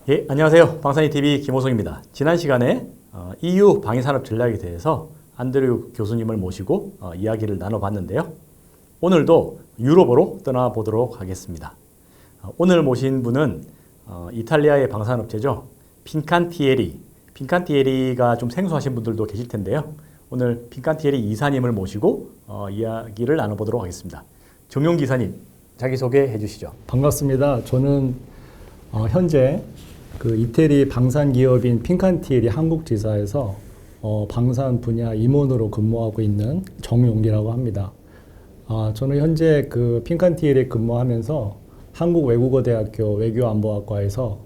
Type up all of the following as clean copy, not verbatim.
예, 안녕하세요. 방산이TV 김호성입니다. 지난 시간에 EU 방위산업 전략에 대해서 안드류 교수님을 모시고 이야기를 나눠봤는데요. 오늘도 유럽으로 떠나보도록 하겠습니다. 오늘 모신 분은 이탈리아의 방산업체죠. 핀칸티에리. 핀칸티에리가 좀 생소하신 분들도 계실 텐데요. 오늘 핀칸티에리 이사님을 모시고 이야기를 나눠보도록 하겠습니다. 정용 기사님, 자기소개해 주시죠. 반갑습니다. 저는 현재 그 이태리 방산 기업인 핀칸티에리 한국지사에서 방산 분야 임원으로 근무하고 있는 정용기라고 합니다. 저는 현재 그 핀칸티에리에 근무하면서 한국외국어대학교 외교안보학과에서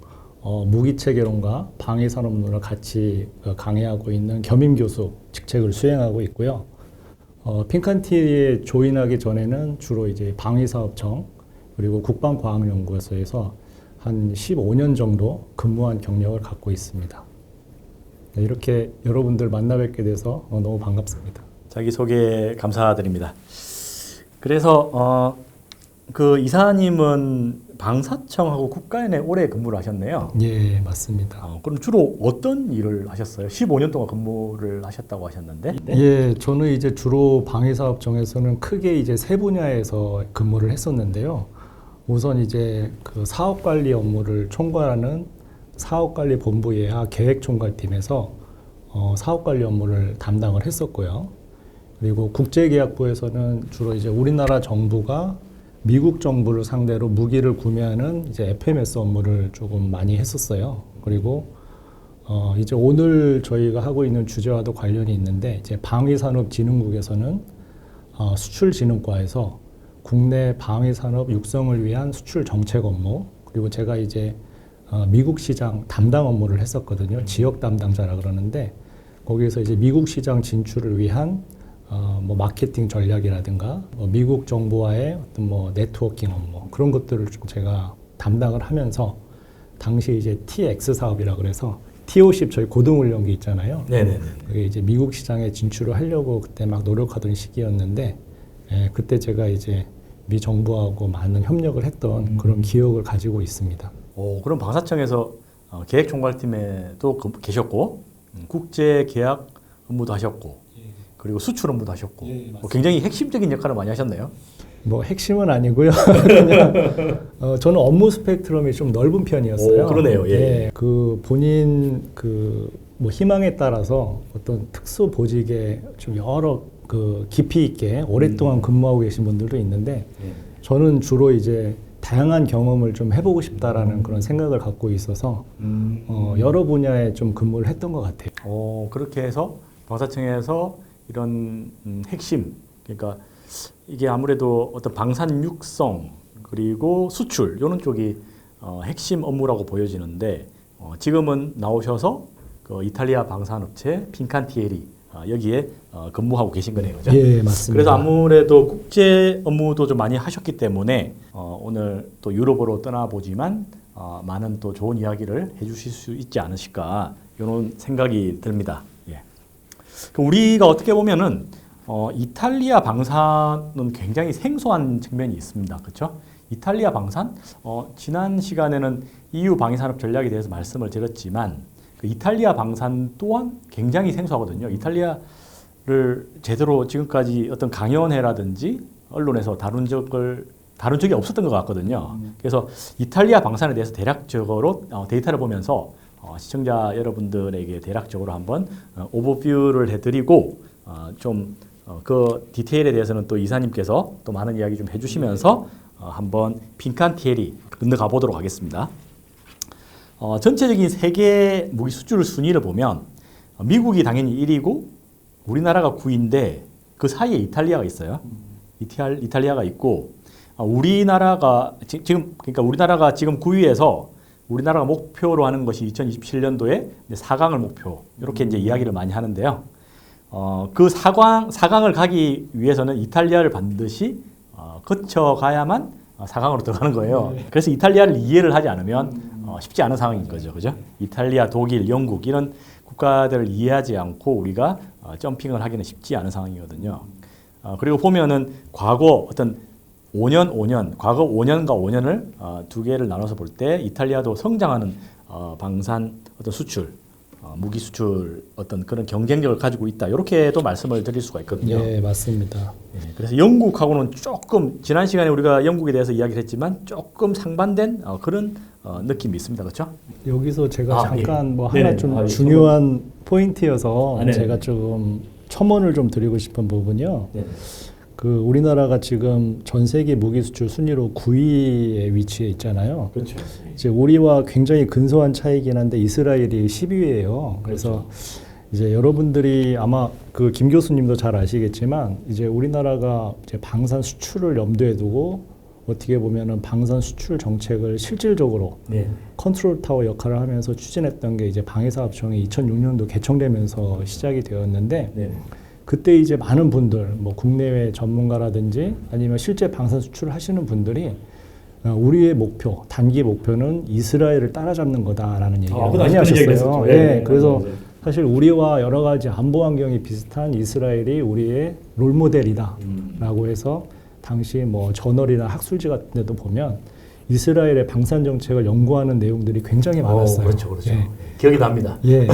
무기체계론과 방위산업론을 같이 강의하고 있는 겸임교수 직책을 수행하고 있고요. 핀칸티에리에 조인하기 전에는 주로 이제 방위사업청 그리고 국방과학연구소에서 한 15년 정도 근무한 경력을 갖고 있습니다. 네, 이렇게 여러분들 만나 뵙게 돼서 너무 반갑습니다. 자기소개 감사드립니다. 그래서 그 이사님은 방사청하고 국가연에 오래 근무를 하셨네요. 예, 맞습니다. 그럼 주로 어떤 일을 하셨어요? 15년 동안 근무를 하셨다고 하셨는데? 예, 저는 이제 주로 방위사업청에서는 크게 이제 세 분야에서 근무를 했었는데요. 우선 이제 그 사업관리 업무를 총괄하는 사업관리본부 예하 계획총괄팀에서 사업관리 업무를 담당을 했었고요. 그리고 국제계약부에서는 주로 이제 우리나라 정부가 미국 정부를 상대로 무기를 구매하는 이제 FMS 업무를 조금 많이 했었어요. 그리고 이제 오늘 저희가 하고 있는 주제와도 관련이 있는데 이제 방위산업진흥국에서는 수출진흥과에서 국내 방위산업 육성을 위한 수출 정책 업무, 그리고 제가 이제 미국 시장 담당 업무를 했었거든요. 지역 담당자라 그러는데 거기에서 이제 미국 시장 진출을 위한 뭐 마케팅 전략이라든가 미국 정부와의 어떤 뭐 네트워킹 업무 그런 것들을 좀 제가 담당을 하면서 당시 이제 TX 사업이라 그래서 T50 저희 고등훈련기 있잖아요. 네네네. 그게 이제 미국 시장에 진출을 하려고 그때 막 노력하던 시기였는데 그때 제가 이제 미 정부하고 많은 협력을 했던 그런 기억을 가지고 있습니다. 그럼 방사청에서 계획총괄팀에도 계셨고 국제계약 업무도 하셨고 그리고 수출 업무도 하셨고 굉장히 핵심적인 역할을 많이 하셨네요. 뭐 핵심은 아니고요. 그냥 저는 업무 스펙트럼이 좀 넓은 편이었어요. 그러네요. 예. 그 본인 그 뭐 희망에 따라서 어떤 특수 보직에 좀 여러 그 깊이 있게 오랫동안 근무하고 계신 분들도 있는데 저는 주로 이제 다양한 경험을 좀 해보고 싶다라는 그런 생각을 갖고 있어서 여러 분야에 좀 근무를 했던 것 같아요. 그렇게 해서 방사청에서 이런 핵심, 그러니까 이게 아무래도 어떤 방산 육성 그리고 수출 이런 쪽이 핵심 업무라고 보여지는데 지금은 나오셔서 그 이탈리아 방산업체 핀칸티에리 여기에 근무하고 계신 거네요, 그죠? 예, 맞습니다. 그래서 아무래도 국제 업무도 좀 많이 하셨기 때문에 오늘 또 유럽으로 떠나보지만 많은 또 좋은 이야기를 해주실 수 있지 않으실까 이런 생각이 듭니다. 예. 그럼 우리가 어떻게 보면은 이탈리아 방산은 굉장히 생소한 측면이 있습니다, 그렇죠? 이탈리아 방산? 지난 시간에는 EU 방위산업 전략에 대해서 말씀을 드렸지만 그 이탈리아 방산 또한 굉장히 생소하거든요. 이탈리아를 제대로 지금까지 어떤 강연회라든지 언론에서 다룬 적이 없었던 것 같거든요. 그래서 이탈리아 방산에 대해서 대략적으로 데이터를 보면서 시청자 여러분들에게 대략적으로 한번 오버뷰를 해드리고 좀 그 디테일에 대해서는 또 이사님께서 또 많은 이야기 좀 해주시면서 한번 핀칸티에리 건너가 보도록 하겠습니다. 전체적인 세계 무기 수출 순위를 보면 미국이 당연히 1위고 우리나라가 9위인데 그 사이에 이탈리아가 있어요. 이탈리아가 있고 우리나라가 그러니까 우리나라가 지금 9위에서 우리나라가 목표로 하는 것이 2027년도에 4강을 목표 이렇게 이제 이야기를 많이 하는데요. 그 4강을 가기 위해서는 이탈리아를 반드시 거쳐가야만 4강으로 들어가는 거예요. 그래서 이탈리아를 이해를 하지 않으면 쉽지 않은 상황인 거죠. 그죠? 이탈리아, 독일, 영국 이런 국가들을 이해하지 않고 우리가 점핑을 하기는 쉽지 않은 상황이거든요. 그리고 보면은 과거 어떤 5년, 과거 5년과 5년을 두 개를 나눠서 볼 때 이탈리아도 성장하는 방산 어떤 수출, 무기 수출 어떤 그런 경쟁력을 가지고 있다. 이렇게도 말씀을 드릴 수가 있거든요. 네, 맞습니다. 예, 그래서 영국하고는 조금 지난 시간에 우리가 영국에 대해서 이야기를 했지만 조금 상반된 그런 느낌이 있습니다. 그렇죠? 여기서 제가 잠깐 예. 뭐 네네. 하나 좀 중요한 포인트여서 네네. 제가 좀 첨언을 좀 드리고 싶은 부분이요. 네. 그 우리나라가 지금 전 세계 무기 수출 순위로 9위에 위치해 있잖아요. 그렇죠. 이제 우리와 굉장히 근소한 차이긴 한데 이스라엘이 10위예요. 그래서 이제 여러분들이 아마 그 김 교수님도 잘 아시겠지만 이제 우리나라가 이제 방산 수출을 염두에 두고 어떻게 보면은 방산 수출 정책을 실질적으로 네. 컨트롤 타워 역할을 하면서 추진했던 게 이제 방위사업청이 2006년도 개청되면서 시작이 되었는데 네. 그때 이제 많은 분들, 뭐 국내외 전문가라든지 아니면 실제 방산 수출을 하시는 분들이 우리의 목표, 단기 목표는 이스라엘을 따라잡는 거다라는 얘기를 많이 하셨어요. 예, 그래서 사실 우리와 여러 가지 안보 환경이 비슷한 이스라엘이 우리의 롤모델이다라고 해서 당시 뭐 저널이나 학술지 같은 데도 보면 이스라엘의 방산 정책을 연구하는 내용들이 굉장히 많았어요. 그렇죠, 그렇죠. 예. 기억이 납니다. 예.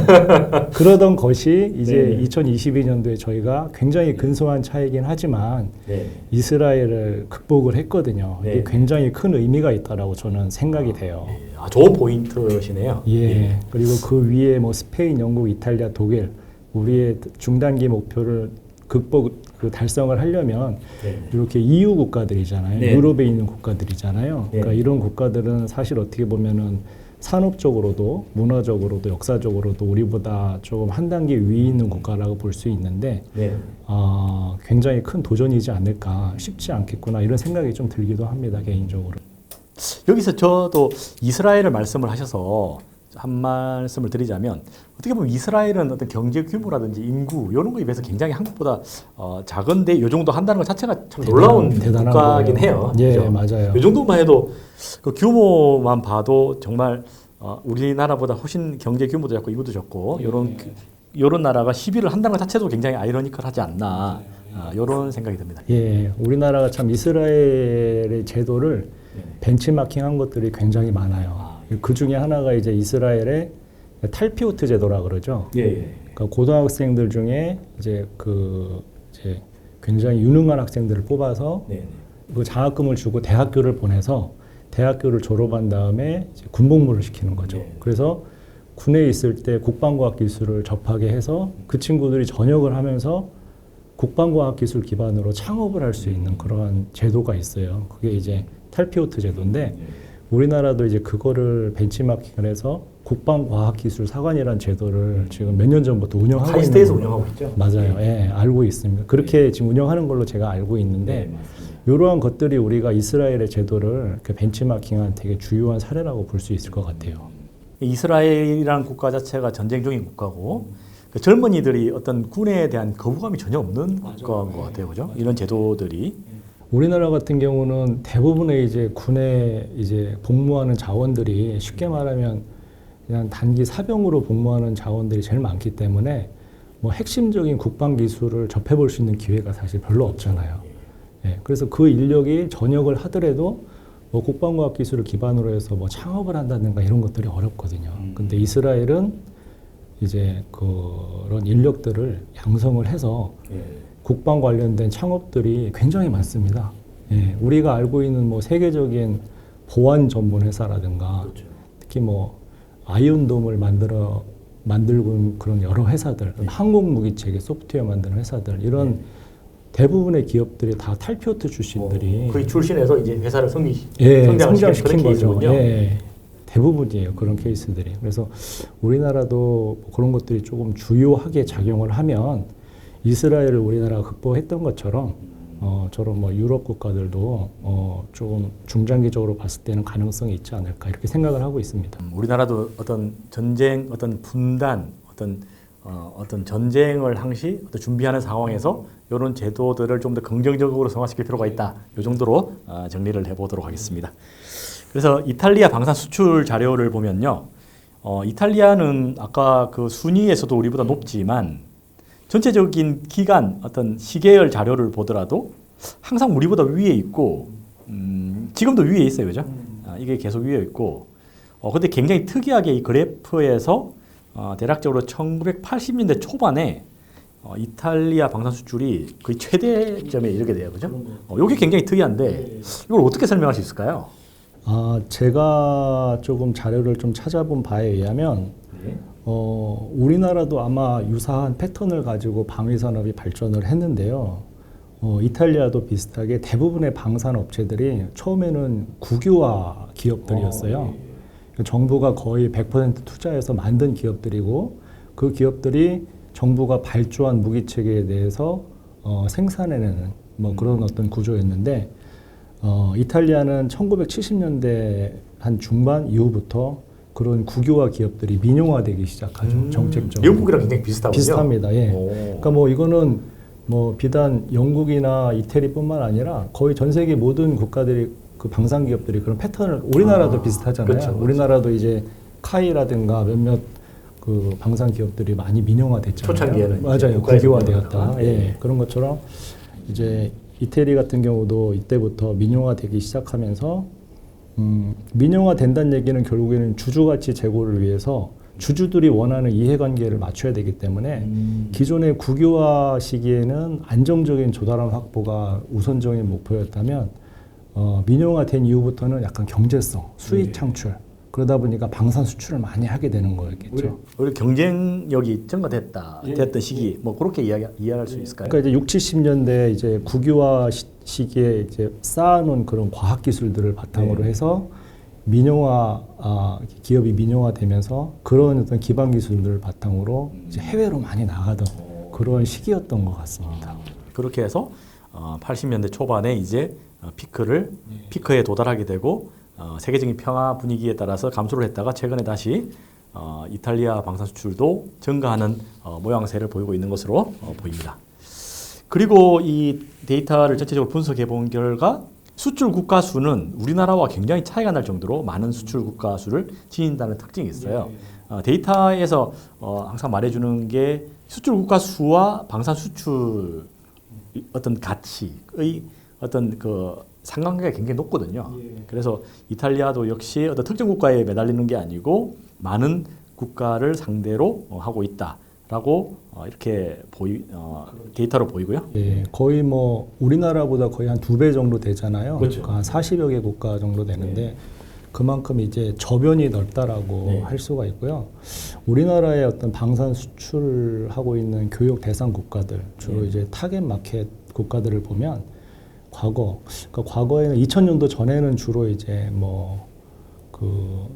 그러던 것이 이제 네. 2022년도에 저희가 굉장히 근소한 차이긴 하지만 네. 이스라엘을 극복을 했거든요. 네. 이게 굉장히 큰 의미가 있다라고 저는 생각이 돼요. 좋은 포인트시네요. 예. 그리고 그 위에 뭐 스페인, 영국, 이탈리아, 독일 우리의 중단기 목표를 달성을 하려면 네. 이렇게 EU 국가들이잖아요. 네. 유럽에 있는 국가들이잖아요. 네. 그러니까 이런 국가들은 사실 어떻게 보면은 산업적으로도 문화적으로도 역사적으로도 우리보다 조금 한 단계 위에 있는 국가라고 볼 수 있는데 네. 굉장히 큰 도전이지 않을까, 쉽지 않겠구나 이런 생각이 좀 들기도 합니다, 개인적으로. 여기서 저도 이스라엘을 말씀을 하셔서 한 말씀을 드리자면 어떻게 보면 이스라엘은 어떤 경제 규모라든지 인구 이런 거에 비해서 굉장히 한국보다 작은데 이 정도 한다는 것 자체가 참 놀라운 대단한 국가긴 거예요. 해요. 예, 그죠? 맞아요. 이 정도만 해도 그 규모만 봐도 정말 우리나라보다 훨씬 경제 규모도 작고 이것도 작고 이런 나라가 시비를 한다는 것 자체도 굉장히 아이러니컬하지 않나 이런 생각이 듭니다. 예, 우리나라가 참 이스라엘의 제도를 벤치마킹한 것들이 굉장히 많아요. 그 중에 하나가 이제 이스라엘의 탈피오트 제도라 그러죠. 예. 그러니까 고등학생들 중에 이제 굉장히 유능한 학생들을 뽑아서 네. 그 장학금을 주고 대학교를 보내서 대학교를 졸업한 다음에 이제 군복무를 시키는 거죠. 네. 그래서 군에 있을 때 국방과학 기술을 접하게 해서 그 친구들이 전역을 하면서 국방과학 기술 기반으로 창업을 할 수 있는 그러한 제도가 있어요. 그게 이제 탈피오트 제도인데 우리나라도 이제 그거를 벤치마킹을 해서 국방과학기술사관이라는 제도를 지금 몇 년 전부터 운영하고 있는 카이스트에서 운영하고 있죠. 맞아요. 예, 알고 있습니다. 그렇게 지금 운영하는 걸로 제가 알고 있는데 이러한 것들이 우리가 이스라엘의 제도를 이렇게 벤치마킹한 되게 주요한 사례라고 볼 수 있을 것 같아요. 이스라엘이라는 국가 자체가 전쟁 중인 국가고 그 젊은이들이 어떤 군에 대한 거부감이 전혀 없는 국가인 것 같아요, 그죠? 이런 제도들이 우리나라 같은 경우는 대부분의 이제 군에 이제 복무하는 자원들이 쉽게 말하면 그냥 단기 사병으로 복무하는 자원들이 제일 많기 때문에 뭐 핵심적인 국방 기술을 접해볼 수 있는 기회가 사실 별로 없잖아요. 예, 그래서 그 인력이 전역을 하더라도 뭐 국방과학 기술을 기반으로 해서 뭐 창업을 한다든가 이런 것들이 어렵거든요. 근데 이스라엘은 이제 그런 인력들을 양성을 해서 국방 관련된 창업들이 굉장히 많습니다. 예, 우리가 알고 있는 뭐 세계적인 보안 전문 회사라든가 그렇죠. 특히 뭐 아이언돔을 만들고 있는 그런 여러 회사들, 항공 무기 체계 소프트웨어 만드는 회사들 이런 대부분의 기업들이 다 탈피오트 출신들이 거의 출신해서 이제 회사를 성장시킨 거죠. 케이스군요. 예, 대부분이에요 그런 케이스들이. 그래서 우리나라도 그런 것들이 조금 주요하게 작용을 하면 이스라엘을 우리나라가 극복했던 것처럼 저런 뭐 유럽 국가들도 조금 중장기적으로 봤을 때는 가능성이 있지 않을까 이렇게 생각을 하고 있습니다. 우리나라도 어떤 전쟁, 어떤 분단, 어떤 전쟁을 항시 준비하는 상황에서 이런 제도들을 좀 더 긍정적으로 성화시킬 필요가 있다. 이 정도로 정리를 해보도록 하겠습니다. 그래서 이탈리아 방산 수출 자료를 보면요, 이탈리아는 아까 그 순위에서도 우리보다 높지만 전체적인 기간 어떤 시계열 자료를 보더라도 항상 우리보다 위에 있고 지금도 위에 있어요, 그죠? 이게 계속 위에 있고 근데 굉장히 특이하게 이 그래프에서 대략적으로 1980년대 초반에 이탈리아 방산 수출이 거의 최대점에 이르게 돼요, 그죠? 이게 굉장히 특이한데 이걸 어떻게 설명할 수 있을까요? 제가 조금 자료를 좀 찾아본 바에 의하면 우리나라도 아마 유사한 패턴을 가지고 방위 산업이 발전을 했는데요. 이탈리아도 비슷하게 대부분의 방산 업체들이 처음에는 국유화 기업들이었어요. 정부가 거의 100% 투자해서 만든 기업들이고 그 기업들이 정부가 발주한 무기 체계에 대해서 생산해내는 뭐 그런 어떤 구조였는데 이탈리아는 1970년대 한 중반 이후부터 그런 국유화 기업들이 민영화되기 시작하죠. 정책적으로. 영국이랑 굉장히 비슷하군요. 비슷합니다. 예. 그러니까 뭐 이거는 뭐 비단 영국이나 이태리뿐만 아니라 거의 전 세계 모든 국가들이 그 방산 기업들이 그런 패턴을 우리나라도 비슷하잖아요. 그렇죠. 우리나라도 이제 카이라든가 몇몇 그 방산 기업들이 많이 민영화됐잖아요. 초창기에는 맞아요. 국유화되었다. 예. 그런 것처럼 이제 이태리 같은 경우도 이때부터 민영화되기 시작하면서 민영화 된다는 얘기는 결국에는 주주가치 제고를 위해서 주주들이 원하는 이해관계를 맞춰야 되기 때문에 기존의 국유화 시기에는 안정적인 조달원 확보가 우선적인 목표였다면 민영화된 이후부터는 약간 경제성, 수익 창출 그러다 보니까 방산 수출을 많이 하게 되는 거였겠죠. 우리 경쟁력이 됐던 시기 뭐 그렇게 이해할 수 있을까요? 그러니까 이제 6, 70년대 이제 국유화 시기에 이제 쌓아놓은 그런 과학 기술들을 바탕으로 해서 민영화 기업이 민영화되면서 그런 어떤 기반 기술들을 바탕으로 이제 해외로 많이 나가던 그런 시기였던 것 같습니다. 그렇게 해서 80년대 초반에 이제 피크에 도달하게 되고 세계적인 평화 분위기에 따라서 감소를 했다가 최근에 다시 이탈리아 방산 수출도 증가하는 모양새를 보이고 있는 것으로 보입니다. 그리고 이 데이터를 전체적으로 분석해 본 결과 수출 국가 수는 우리나라와 굉장히 차이가 날 정도로 많은 수출 국가 수를 지닌다는 특징이 있어요. 데이터에서 항상 말해주는 게 수출 국가 수와 방산 수출 어떤 가치의 어떤 그 상관관계가 굉장히 높거든요. 그래서 이탈리아도 역시 어떤 특정 국가에 매달리는 게 아니고 많은 국가를 상대로 하고 있다라고 이렇게 데이터로 보이고요. 예, 거의 뭐 우리나라보다 거의 한 2배 정도 되잖아요. 그렇죠. 그러니까 한 40여 개 국가 정도 되는데 그만큼 이제 저변이 넓다라고 할 수가 있고요. 우리나라의 어떤 방산 수출하고 있는 교육 대상 국가들, 주로 이제 타겟 마켓 국가들을 보면 그러니까 과거에는 2000년도 전에는 주로 이제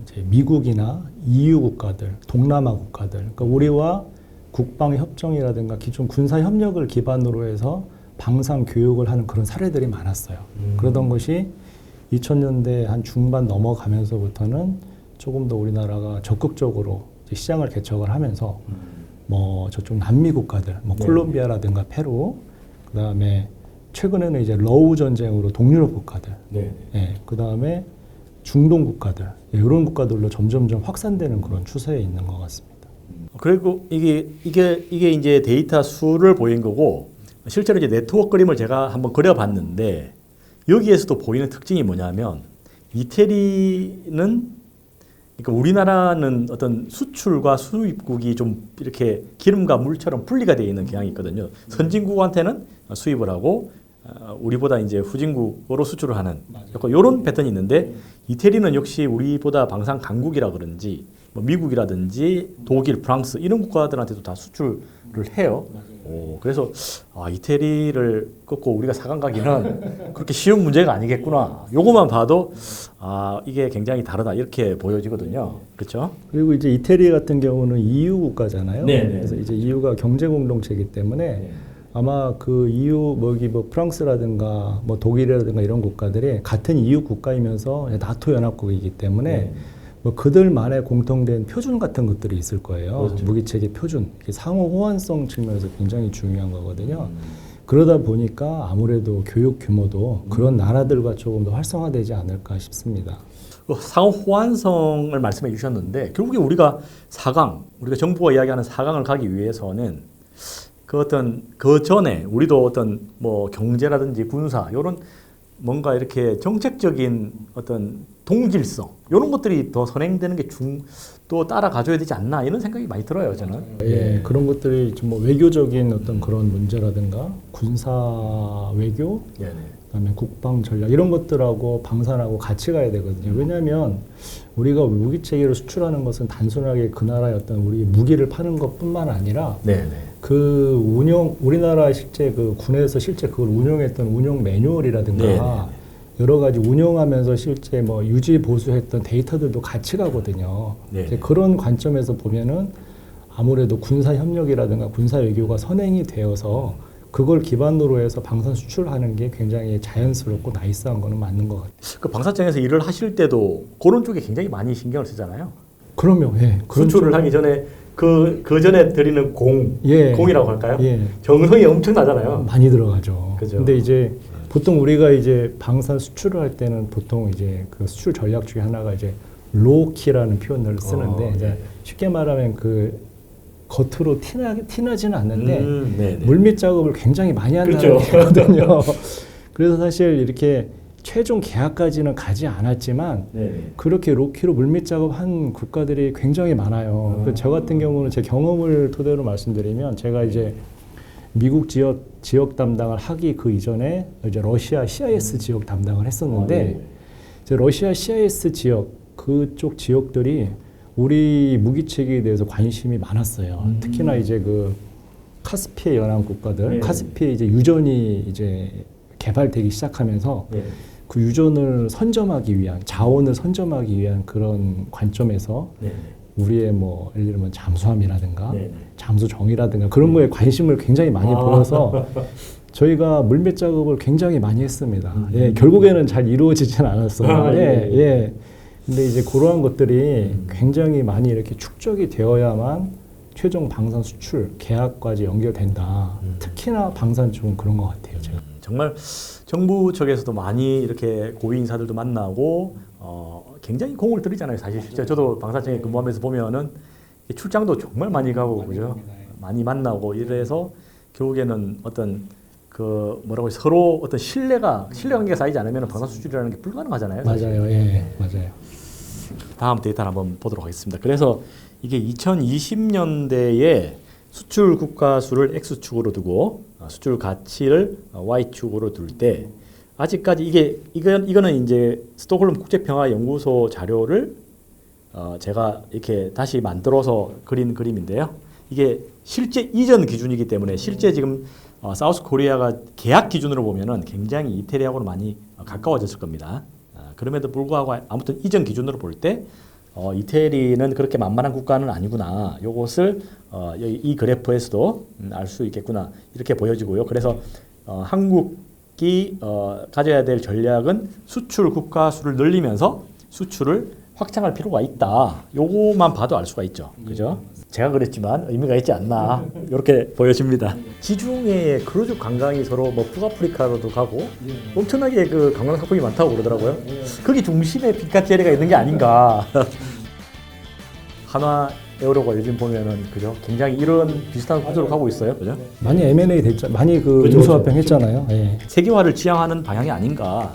이제 미국이나 EU 국가들, 동남아 국가들, 그러니까 우리와 국방 협정이라든가 기존 군사 협력을 기반으로 해서 방산 교육을 하는 그런 사례들이 많았어요. 그러던 것이 2000년대 한 중반 넘어가면서부터는 조금 더 우리나라가 적극적으로 이제 시장을 개척을 하면서 저쪽 남미 국가들, 콜롬비아라든가 페루, 그다음에 최근에는 이제 러우 전쟁으로 동유럽 국가들, 그다음에 중동 국가들, 이런 국가들로 점점점 확산되는 그런 추세에 있는 것 같습니다. 그리고 이게 이제 데이터 수를 보인 거고 실제로 이제 네트워크 그림을 제가 한번 그려봤는데 여기에서도 보이는 특징이 뭐냐면 이태리는 그러니까 우리나라는 어떤 수출과 수입국이 좀 이렇게 기름과 물처럼 분리가 되어 있는 경향이 있거든요. 선진국한테는 수입을 하고 우리보다 이제 후진국으로 수출을 하는 이런 패턴이 있는데 이태리는 역시 우리보다 방산 강국이라 그런지 미국이라든지 독일, 프랑스 이런 국가들한테도 다 수출을 해요. 그래서 이태리를 꺾고 우리가 4강 가기는 그렇게 쉬운 문제가 아니겠구나. 요것만 봐도 이게 굉장히 다르다 이렇게 보여지거든요. 그렇죠? 그리고 이제 이태리 같은 경우는 EU 국가잖아요. 네네. 그래서 이제 EU가 경제 공동체이기 때문에 아마 그 EU 프랑스라든가 독일이라든가 이런 국가들이 같은 EU 국가이면서 나토 연합국이기 때문에 그들만의 공통된 표준 같은 것들이 있을 거예요. 그렇죠. 무기체계 표준, 상호 호환성 측면에서 굉장히 중요한 거거든요. 그러다 보니까 아무래도 교육 규모도 그런 나라들과 조금 더 활성화되지 않을까 싶습니다. 상호 호환성을 말씀해 주셨는데 결국에 우리가 4강, 우리가 정부가 이야기하는 4강을 가기 위해서는 그 전에 우리도 어떤 경제라든지 군사 이런 뭔가 이렇게 정책적인 어떤 동질성 이런 것들이 더 선행되는 게 또 따라가줘야 되지 않나 이런 생각이 많이 들어요 저는. 예, 그런 것들이 좀 뭐 외교적인 어떤 그런 문제라든가 군사 외교, 네네. 그다음에 국방 전략 이런 것들하고 방산하고 같이 가야 되거든요. 왜냐하면 우리가 무기 체계를 수출하는 것은 단순하게 그 나라의 어떤 우리 무기를 파는 것뿐만 아니라 네네. 그 운영 우리나라 실제 그 군에서 실제 그걸 운영했던 운영 매뉴얼이라든가 네네. 여러 가지 운영하면서 실제 뭐 유지 보수했던 데이터들도 같이 가거든요. 네. 이제 그런 관점에서 보면은 아무래도 군사 협력이라든가 군사 외교가 선행이 되어서 그걸 기반으로 해서 방산 수출하는 게 굉장히 자연스럽고 나이스한 거는 맞는 것 같아요. 그 방사청에서 일을 하실 때도 그런 쪽에 굉장히 많이 신경을 쓰잖아요. 그러면 예, 그런 수출을 쪽- 하기 전에 그 전에 드리는 예, 공이라고 할까요? 예, 정성이 엄청나잖아요. 많이 들어가죠. 그죠. 근데 이제 보통 우리가 이제 방산 수출을 할 때는 보통 이제 그 수출 전략 중에 하나가 이제 로키라는 표현을 쓰는데 이제 네. 쉽게 말하면 그 겉으로 티나지는 않는데 네네. 물밑 작업을 굉장히 많이 그렇죠. 한다는 거거든요. 그래서 사실 이렇게 최종 계약까지는 가지 않았지만 네네. 그렇게 로키로 물밑 작업한 국가들이 굉장히 많아요. 그래서 저 같은 경우는 제 경험을 토대로 말씀드리면 제가 이제 미국 지역 담당을 하기 그 이전에 이제 러시아 CIS 지역 담당을 했었는데 이제 러시아 CIS 지역 그쪽 지역들이 우리 무기 체계에 대해서 관심이 많았어요. 특히나 이제 그 카스피해 연안 국가들, 네. 카스피해 이제 유전이 이제 개발되기 시작하면서 네. 그 유전을 선점하기 위한 자원을 선점하기 위한 그런 관점에서 네네. 우리의 뭐 예를 들면 잠수함이라든가 네네. 잠수정이라든가 그런 거에 관심을 굉장히 많이 아. 보여서 저희가 물밑 작업을 굉장히 많이 했습니다. 예, 결국에는 잘 이루어지진 않았어요. 아, 예, 예. 예. 근데 이제 그러한 것들이 굉장히 많이 이렇게 축적이 되어야만 최종 방산 수출 계약까지 연결된다. 특히나 방산 쪽은 그런 것 같아요. 제가. 정말 정부 측에서도 많이 이렇게 고위 인사들도 만나고 굉장히 공을 들이잖아요. 사실 실제 저도 방사청에 근무하면서 보면은 출장도 정말 많이 가고 그죠? 많이 만나고 이래서 결국에는 어떤 그 뭐라고 서로 어떤 신뢰 관계가 쌓이지 않으면 방산 수출이라는 게 불가능하잖아요. 사실. 맞아요. 예, 맞아요. 다음 데이터를 한번 보도록 하겠습니다. 그래서 이게 2020년대에 수출 국가 수를 X축으로 두고 수출 가치를 Y축으로 둘 때 아직까지 이거는 이제 스톡홀름 국제평화연구소 자료를 제가 이렇게 다시 만들어서 그린 그림인데요. 이게 실제 이전 기준이기 때문에 실제 지금 사우스 코리아가 계약 기준으로 보면은 굉장히 이태리하고는 많이 가까워졌을 겁니다. 그럼에도 불구하고 아무튼 이전 기준으로 볼 때 이태리는 그렇게 만만한 국가는 아니구나. 요것을 이 그래프에서도 알 수 있겠구나. 이렇게 보여지고요. 그래서 한국이 가져야 될 전략은 수출 국가 수를 늘리면서 수출을 확장할 필요가 있다. 요거만 봐도 알 수가 있죠. 그죠? 제가 그랬지만 의미가 있지 않나. 이렇게 보여집니다. 지중해 크루즈 관광이 서로 뭐 북아프리카로도 가고 엄청나게 그 관광 상품이 많다고 그러더라고요. 거기 중심에 빈카티에리가 있는 게 아닌가. 한화 에어로가 요즘 보면은 그죠? 굉장히 이런 비슷한 구조로 가고 있어요. 그죠? 많이 M&A 됐죠. 많이 그 그죠, 인수합병 했잖아요. 예. 세계화를 지향하는 방향이 아닌가.